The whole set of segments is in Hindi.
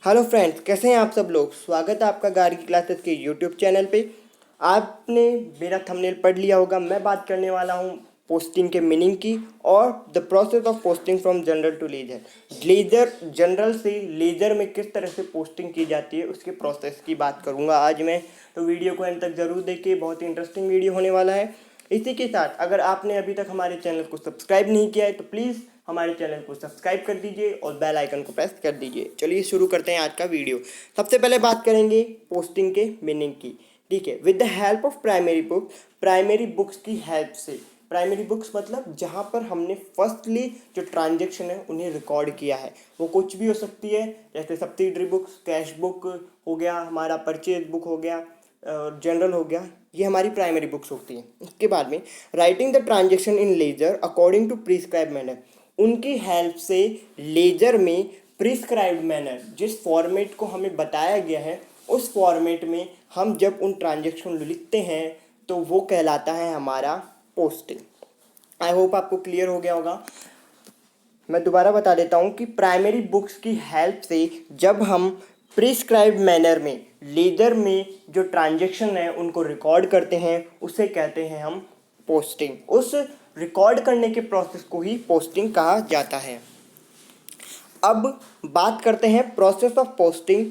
हेलो फ्रेंड्स, कैसे हैं आप सब लोग। स्वागत है आपका गार्गी क्लासेस के यूट्यूब चैनल पे। आपने मेरा थंबनेल पढ़ लिया होगा। मैं बात करने वाला हूँ पोस्टिंग के मीनिंग की और the process of posting from journal to ledger. Ledger journal से लेजर में किस तरह से पोस्टिंग की जाती है उसके प्रोसेस की बात करूँगा आज मैं। तो वीडियो को अंत तक ज़रूर देखिए, बहुत ही इंटरेस्टिंग वीडियो होने वाला है। इसी के साथ अगर आपने अभी तक हमारे चैनल को सब्सक्राइब नहीं किया है तो प्लीज़ हमारे चैनल को सब्सक्राइब कर दीजिए और बेल आइकन को प्रेस कर दीजिए। चलिए शुरू करते हैं आज का वीडियो। सबसे पहले बात करेंगे पोस्टिंग के मीनिंग की। ठीक है, with the help of primary books की हेल्प से। प्राइमरी बुक्स मतलब जहाँ पर हमने फर्स्टली जो ट्रांजेक्शन है उन्हें रिकॉर्ड किया है। वो कुछ भी हो सकती है, जैसे सब्सिडरी बुक्स, कैश बुक हो गया, हमारा परचेज बुक हो गया, जनरल हो गया, ये हमारी प्राइमरी बुक्स होती हैं। उसके बाद में writing the transaction in ledger according to prescribe manner. उनकी हेल्प से लेजर में प्रिस्क्राइब्ड मैनर, जिस फॉर्मेट को हमें बताया गया है उस फॉर्मेट में हम जब उन ट्रांजेक्शन लिखते हैं तो वो कहलाता है हमारा पोस्टिंग। आई होप आपको क्लियर हो गया होगा। मैं दोबारा बता देता हूँ कि प्राइमरी बुक्स की हेल्प से जब हम प्रिस्क्राइब्ड मैनर में लेजर में जो ट्रांजेक्शन है उनको रिकॉर्ड करते हैं उसे कहते हैं हम पोस्टिंग। उस रिकॉर्ड करने के प्रोसेस को ही पोस्टिंग कहा जाता है। अब बात करते हैं process of posting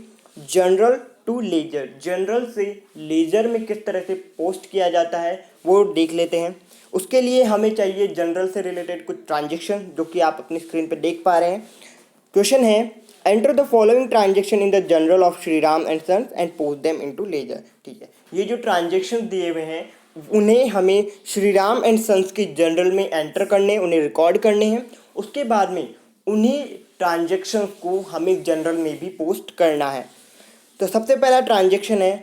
journal to ledger. Journal से लेजर में किस तरह से पोस्ट किया जाता है वो देख लेते हैं। उसके लिए हमें चाहिए जनरल से रिलेटेड कुछ ट्रांजेक्शन, जो कि आप अपनी स्क्रीन पर देख पा रहे हैं। क्वेश्चन है, enter the following transaction in the journal of Shriram and sons and post them into ledger. ठीक है, ये जो ट्रांजेक्शन दिए हुए हैं उन्हें हमें श्रीराम एंड सन्स की जनरल में एंटर करने, उन्हें रिकॉर्ड करने हैं। उसके बाद में उन्हीं ट्रांजेक्शन को हमें जनरल में भी पोस्ट करना है। तो सबसे पहला ट्रांजेक्शन है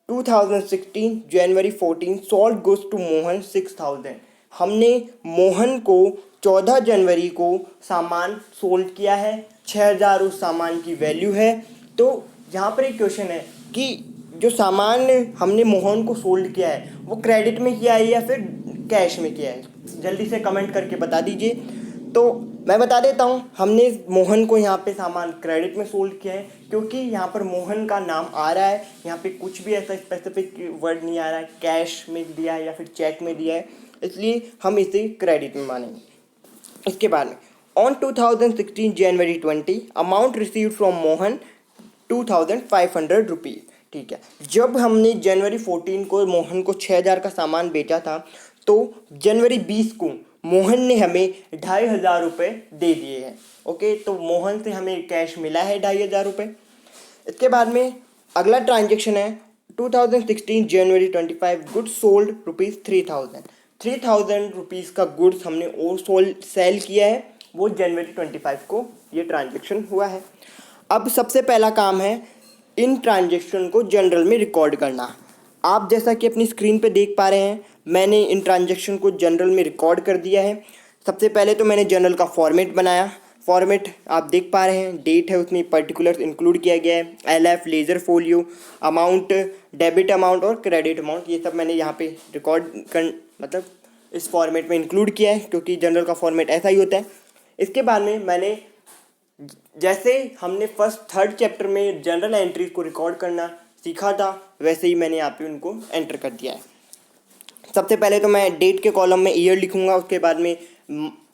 2016 जनवरी 14 सोल्ड गुड्स टू मोहन 6000। हमने मोहन को 14 जनवरी को सामान सोल्ड किया है, 6000 उस सामान की वैल्यू है। तो यहाँ पर एक क्वेश्चन है कि जो सामान हमने मोहन को सोल्ड किया है वो क्रेडिट में किया है या फिर कैश में किया है, जल्दी से कमेंट करके बता दीजिए। तो मैं बता देता हूँ, हमने मोहन को यहाँ पे सामान क्रेडिट में सोल्ड किया है क्योंकि यहाँ पर मोहन का नाम आ रहा है। यहाँ पे कुछ भी ऐसा स्पेसिफिक वर्ड नहीं आ रहा है, कैश में दिया है या फिर चेक में दिया है, इसलिए हम इसे क्रेडिट में मानेंगे। इसके बाद में on 2016 January 20 amount received from Mohan 2500 rupees. ठीक है, जब हमने जनवरी 14 को मोहन को 6000 का सामान बेचा था तो जनवरी 20 को मोहन ने हमें 2500 रुपये दे दिए हैं। ओके, तो मोहन से हमें कैश मिला है 2500 रुपये। इसके बाद में अगला ट्रांजेक्शन है 2016 जनवरी 25 गुड्स सोल्ड रुपीज़ 3000 रुपीज़ का गुड्स हमने और सेल किया है, वो जनवरी 25 को ये ट्रांजेक्शन हुआ है। अब सबसे पहला काम है इन ट्रांजेक्शन को जनरल में रिकॉर्ड करना। आप जैसा कि अपनी स्क्रीन पे देख पा रहे हैं, मैंने इन ट्रांजेक्शन को जनरल में रिकॉर्ड कर दिया है। सबसे पहले तो मैंने जनरल का फॉर्मेट बनाया। फॉर्मेट आप देख पा रहे हैं, डेट है उसमें, पर्टिकुलर्स इंक्लूड किया गया है, LF, ledger folio, amount, debit amount और क्रेडिट अमाउंट, ये सब मैंने यहाँ पे रिकॉर्ड कर मतलब इस फॉर्मेट में इंक्लूड किया है क्योंकि जनरल का फॉर्मेट ऐसा ही होता है। इसके बाद में मैंने, जैसे हमने फर्स्ट थर्ड चैप्टर में जनरल एंट्रीज को रिकॉर्ड करना सीखा था, वैसे ही मैंने यहाँ पे उनको एंटर कर दिया है। सबसे पहले तो मैं डेट के कॉलम में ईयर लिखूंगा, उसके बाद में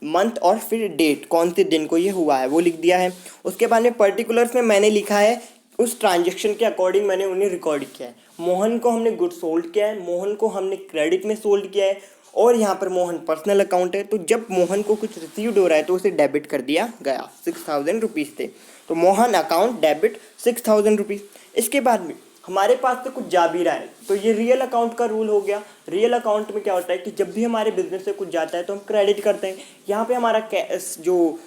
मंथ और फिर डेट, कौन से दिन को ये हुआ है वो लिख दिया है। उसके बाद में पर्टिकुलर्स में मैंने लिखा है उस ट्रांजेक्शन के अकॉर्डिंग मैंने उन्हें रिकॉर्ड किया है। मोहन को हमने गुड सोल्ड किया है, मोहन को हमने क्रेडिट में सोल्ड किया है और यहाँ पर मोहन पर्सनल अकाउंट है, तो जब मोहन को कुछ रिसीव्ड हो रहा है तो उसे डेबिट कर दिया गया। 6000 रुपीज़ थे तो मोहन अकाउंट डेबिट 6000 रुपीज़। इसके बाद में हमारे पास तो कुछ जा भी रहा है तो ये रियल अकाउंट का रूल हो गया। रियल अकाउंट में क्या होता है कि जब भी हमारे बिजनेस से कुछ जाता है तो हम क्रेडिट करते हैं। यहाँ पे हमारा जो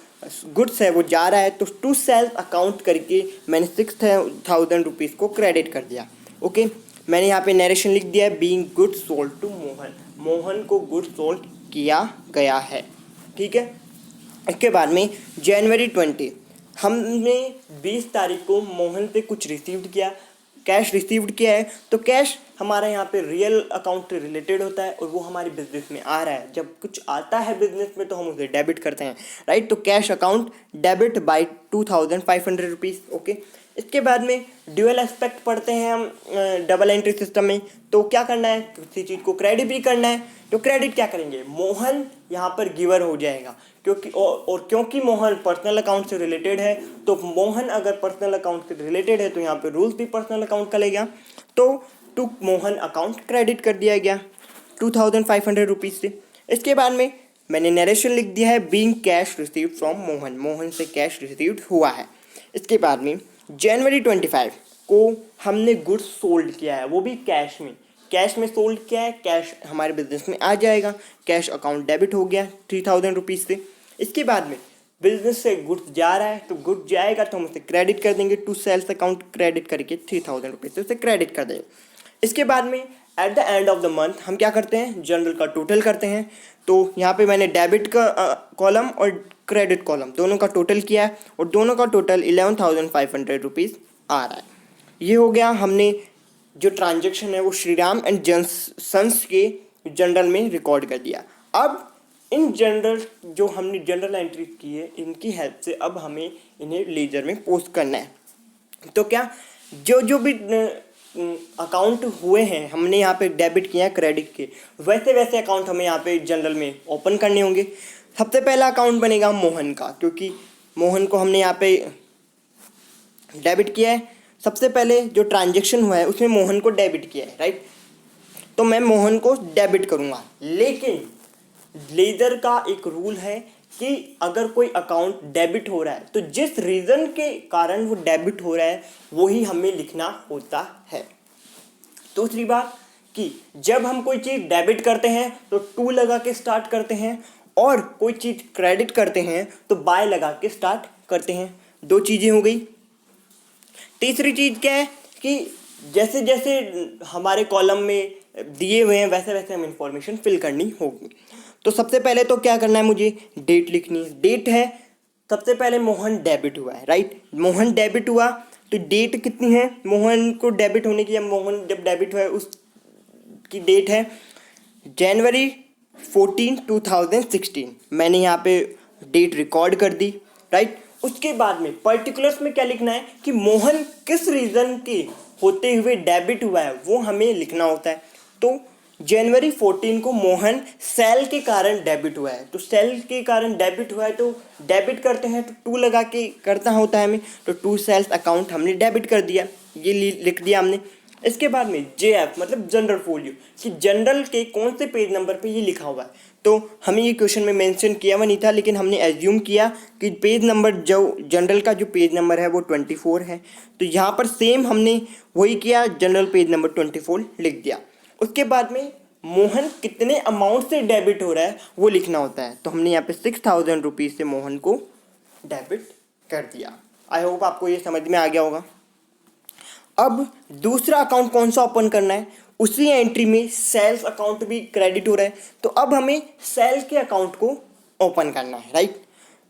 गुड्स है वो जा रहा है तो टू सेल्फ अकाउंट करके मैंने 6000 रुपीज़ को क्रेडिट कर दिया। ओके, मैंने यहाँ पे नरेशन लिख दिया है, being goods sold to Mohan, Mohan को गुड्स सोल्ड किया गया है। ठीक है, इसके बाद में जनवरी 20 हमने 20 तारीख को मोहन से कुछ रिसीव्ड किया, कैश रिसीव्ड किया है, तो कैश हमारा यहाँ पे रियल अकाउंट से रिलेटेड होता है और वो हमारे बिजनेस में आ रहा है। जब कुछ आता है बिजनेस में तो हम उसे डेबिट करते हैं, राइट। तो cash account debit by 2500 rupees, okay. इसके बाद में ड्यूअल एस्पेक्ट पढ़ते हैं हम डबल एंट्री सिस्टम में। तो क्या करना है, किसी चीज़ को क्रेडिट भी करना है। तो क्रेडिट क्या करेंगे, मोहन यहाँ पर गिवर हो जाएगा, क्योंकि और क्योंकि मोहन पर्सनल अकाउंट से रिलेटेड है, तो मोहन अगर पर्सनल अकाउंट से रिलेटेड है तो यहाँ पे रूल्स भी पर्सनल अकाउंट का लेगा। तो टू मोहन अकाउंट क्रेडिट कर दिया गया 2500 रुपीज़ से। इसके बाद में मैंने नरेशन लिख दिया है, being cash received from Mohan, Mohan से कैश रिसीव्ड हुआ है। इसके बाद में जनवरी 25 को हमने गुड्स सोल्ड किया है, वो भी कैश में सोल्ड किया है, कैश हमारे बिजनेस में आ जाएगा, कैश अकाउंट डेबिट हो गया 3000 रुपीज़ से। इसके बाद में बिजनेस से गुड्स जा रहा है तो गुड्स जाएगा तो हम उसे क्रेडिट कर देंगे, टू सेल्स अकाउंट क्रेडिट करके 3000 रुपीज़ से उसे क्रेडिट कर देंगे। इसके बाद में at the end of the month हम क्या करते हैं, जनरल का टोटल करते हैं। तो यहाँ पे मैंने डेबिट का कॉलम और क्रेडिट कॉलम दोनों का टोटल किया है और दोनों का टोटल 11,500 रुपीज़ आ रहा है। ये हो गया, हमने जो ट्रांजेक्शन है वो श्रीराम एंड सन्स के जनरल में रिकॉर्ड कर दिया। अब इन जनरल जो हमने जनरल एंट्री की है, इनकी हेल्प से अब हमें इन्हें लेजर में पोस्ट करना है। तो क्या जो भी अकाउंट हुए हैं हमने यहाँ पे डेबिट किया है क्रेडिट के, वैसे वैसे अकाउंट हमें यहाँ पे जनरल में ओपन करने होंगे। सबसे पहला अकाउंट बनेगा मोहन का, क्योंकि मोहन को हमने यहाँ पे डेबिट किया है। सबसे पहले जो ट्रांजेक्शन हुआ है उसमें मोहन को डेबिट किया है, राइट। तो मैं मोहन को डेबिट करूँगा, लेकिन लेजर का एक रूल है कि अगर कोई अकाउंट डेबिट हो रहा है तो जिस रीज़न के कारण वो डेबिट हो रहा है वही हमें लिखना होता है। दूसरी बात कि जब हम कोई चीज़ डेबिट करते हैं तो टू लगा के स्टार्ट करते हैं, और कोई चीज़ क्रेडिट करते हैं तो बाय लगा के स्टार्ट करते हैं। दो चीज़ें हो गई। तीसरी चीज़ क्या है कि जैसे जैसे हमारे कॉलम में दिए हुए हैं वैसे वैसे हम इंफॉर्मेशन फिल करनी होगी। तो सबसे पहले तो क्या करना है, मुझे डेट लिखनी है। डेट है, सबसे पहले मोहन डेबिट हुआ है, राइट। मोहन डेबिट हुआ तो डेट कितनी है मोहन को डेबिट होने की, या मोहन जब डेबिट हुआ है उसकी डेट है जनवरी 14, 2016। मैंने यहाँ पे डेट रिकॉर्ड कर दी, राइट। उसके बाद में पर्टिकुलर्स में क्या लिखना है कि मोहन किस रीज़न के होते हुए डेबिट हुआ है वो हमें लिखना होता है। तो जनवरी 14 को मोहन सेल के कारण डेबिट हुआ है, तो सेल के कारण डेबिट हुआ है तो डेबिट करते हैं तो टू लगा के करता होता है हमें, तो टू सेल्स अकाउंट हमने डेबिट कर दिया, ये लिख दिया हमने। इसके बाद में JF मतलब जनरल फोलियो, कि जनरल के कौन से पेज नंबर पे ये लिखा हुआ है। तो हमें ये क्वेश्चन में मेंशन किया हुआ नहीं था, लेकिन हमने एज्यूम किया कि पेज नंबर जो जनरल का जो पेज नंबर है वो 24 है। तो यहाँ पर सेम हमने वही किया, जनरल पेज नंबर 24 लिख दिया। उसके बाद में मोहन कितने अमाउंट से डेबिट हो रहा है वो लिखना होता है। तो हमने यहाँ पे 6000 रुपीज़ से मोहन को डेबिट कर दिया। आई होप आपको ये समझ में आ गया होगा। अब दूसरा अकाउंट कौन सा ओपन करना है, उसी एंट्री में सेल्स अकाउंट भी क्रेडिट हो रहा है, तो अब हमें सेल के अकाउंट को ओपन करना है, राइट।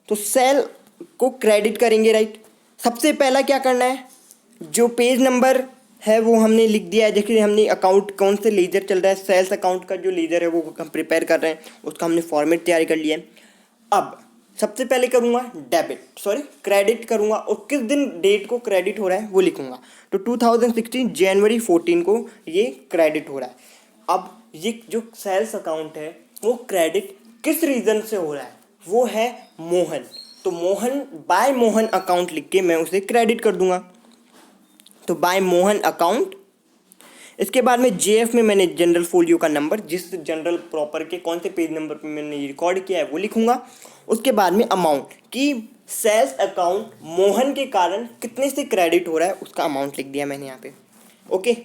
तो सेल को क्रेडिट करेंगे, राइट। सबसे पहला क्या करना है, जो पेज नंबर है वो हमने लिख दिया है। देखिए हमने अकाउंट कौन से लेजर चल रहा है, सेल्स अकाउंट का जो लेजर है वो हम प्रिपेयर कर रहे हैं, उसका हमने फॉर्मेट तैयार कर लिया है। अब सबसे पहले करूँगा क्रेडिट करूँगा, और किस दिन डेट को क्रेडिट हो रहा है वो लिखूँगा। तो 2016 जनवरी 14 को ये क्रेडिट हो रहा है। अब ये जो सेल्स अकाउंट है वो क्रेडिट किस रीज़न से हो रहा है, वो है मोहन। तो मोहन बाय मोहन अकाउंट लिख के मैं उसे क्रेडिट कर दूंगा, तो बाय मोहन अकाउंट। इसके बाद में JF में मैंने जनरल फोलियो का नंबर, जिस जनरल प्रॉपर के कौन से पेज नंबर पे मैंने रिकॉर्ड किया है वो लिखूंगा। उसके बाद में अमाउंट, कि सेल्स अकाउंट मोहन के कारण कितने से क्रेडिट हो रहा है उसका अमाउंट लिख दिया मैंने यहाँ पे, ओके।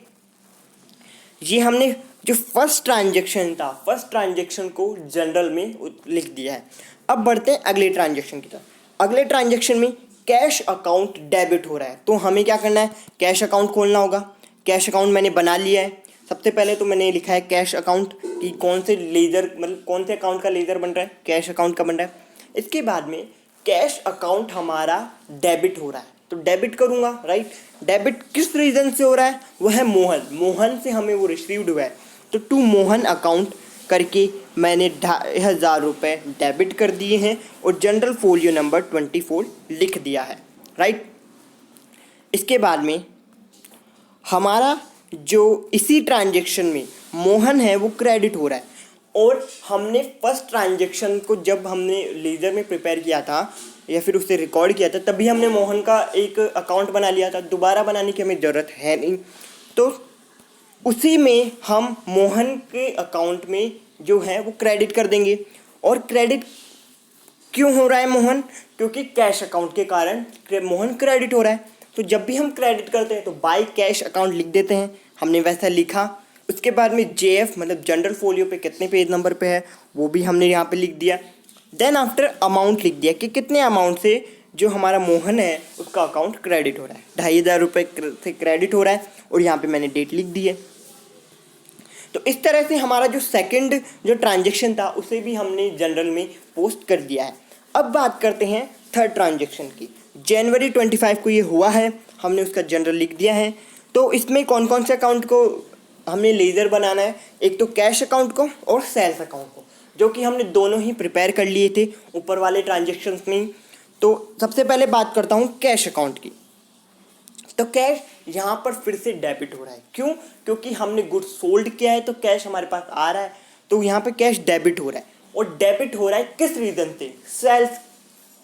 ये हमने जो फर्स्ट ट्रांजेक्शन था, फर्स्ट ट्रांजेक्शन को जनरल में लिख दिया है। अब बढ़ते हैं अगले ट्रांजेक्शन की तरफ। अगले ट्रांजेक्शन में कैश अकाउंट डेबिट हो रहा है, तो हमें क्या करना है, कैश अकाउंट खोलना होगा। कैश अकाउंट मैंने बना लिया है। सबसे पहले तो मैंने लिखा है कैश अकाउंट, कि कौन से लेजर मतलब कौन से अकाउंट का लेजर बन रहा है, कैश अकाउंट का बन रहा है। इसके बाद में कैश अकाउंट हमारा डेबिट हो रहा है, तो डेबिट करूँगा, राइट। डेबिट किस रीज़न से हो रहा है, वो है मोहन से हमें वो रिसीव्ड हुआ है, तो टू मोहन अकाउंट करके मैंने 2,500 रुपये डेबिट कर दिए हैं और जनरल फोलियो नंबर 24 लिख दिया है, राइट। इसके बाद में हमारा जो इसी ट्रांजेक्शन में मोहन है वो क्रेडिट हो रहा है, और हमने फर्स्ट ट्रांजेक्शन को जब हमने लेज़र में प्रिपेयर किया था या फिर उससे रिकॉर्ड किया था तभी हमने मोहन का एक अकाउंट बना लिया था, दोबारा बनाने की हमें ज़रूरत है नहीं। तो उसी में हम मोहन के अकाउंट में जो है वो क्रेडिट कर देंगे। और क्रेडिट क्यों हो रहा है मोहन, क्योंकि कैश अकाउंट के कारण मोहन क्रेडिट हो रहा है। तो जब भी हम क्रेडिट करते हैं तो बाय कैश अकाउंट लिख देते हैं, हमने वैसा लिखा। उसके बाद में JF मतलब जनरल फोलियो पे कितने पेज नंबर पे है वो भी हमने यहाँ पे लिख दिया। देन आफ्टर अमाउंट लिख दिया कि कितने अमाउंट से जो हमारा मोहन है उसका अकाउंट क्रेडिट हो रहा है, 2,500 रुपये से क्रेडिट हो रहा है, और यहाँ पे मैंने डेट लिख दी है। तो इस तरह से हमारा जो सेकंड जो ट्रांजेक्शन था उसे भी हमने जनरल में पोस्ट कर दिया है। अब बात करते हैं थर्ड ट्रांजेक्शन की। जनवरी 25 को ये हुआ है, हमने उसका जनरल लिख दिया है। तो इसमें कौन कौन से अकाउंट को हमें लेज़र बनाना है, एक तो कैश अकाउंट को और सेल्स अकाउंट को, जो कि हमने दोनों ही प्रिपेयर कर लिए थे ऊपर वाले ट्रांजेक्शन्स में। तो सबसे पहले बात करता हूँ कैश अकाउंट की। तो कैश यहाँ पर फिर से डेबिट हो रहा है, क्यों, क्योंकि हमने गुड्स सोल्ड किया है तो कैश हमारे पास आ रहा है, तो यहाँ पे कैश डेबिट हो रहा है। और डेबिट हो रहा है किस रीज़न से,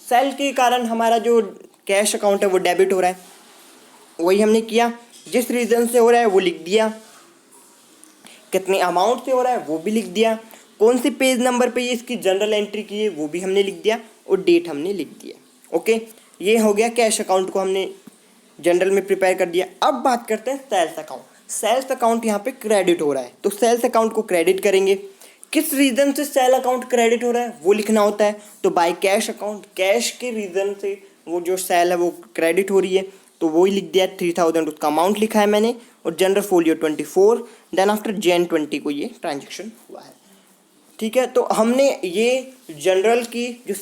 सेल के कारण हमारा जो कैश अकाउंट है वो डेबिट हो रहा है। वही हमने किया, जिस रीज़न से हो रहा है वो लिख दिया, कितने अमाउंट से हो रहा है वो भी लिख दिया, कौन से पेज नंबर पे ये इसकी जनरल एंट्री की है वो भी हमने लिख दिया, और डेट हमने लिख दिया। ओके, ये हो गया कैश अकाउंट को हमने जनरल में प्रिपेयर कर दिया। अब बात करते हैं सेल्स अकाउंट। सेल्स अकाउंट यहाँ पे क्रेडिट हो रहा है, तो सेल्स अकाउंट को क्रेडिट करेंगे। किस रीज़न से सेल अकाउंट क्रेडिट हो रहा है वो लिखना होता है, तो बाय कैश अकाउंट, कैश के रीज़न से वो जो सेल है वो क्रेडिट हो रही है, तो वो ही लिख दिया 3,000 उसका अमाउंट लिखा है मैंने, और journal folio 24। Then after Jan 20 को ये ट्रांजेक्शन हुआ है, ठीक है। तो हमने ये जनरल की जो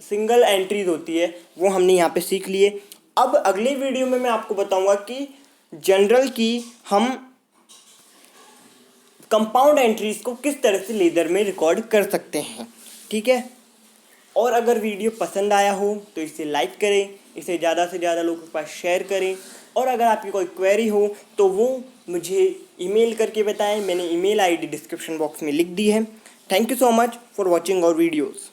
सिंगल एंट्रीज होती है वो हमने यहाँ पे सीख लिए। अब अगले वीडियो में मैं आपको बताऊंगा कि जनरल की हम कंपाउंड एंट्रीज को किस तरह से लेज़र में रिकॉर्ड कर सकते हैं, ठीक है। और अगर वीडियो पसंद आया हो तो इसे लाइक करें, इसे ज़्यादा से ज़्यादा लोगों के पास शेयर करें, और अगर आपकी कोई क्वेरी हो तो वो मुझे ईमेल करके बताएं। मैंने ईमेल ID डिस्क्रिप्शन बॉक्स में लिख दी है। Thank you so much for watching our videos.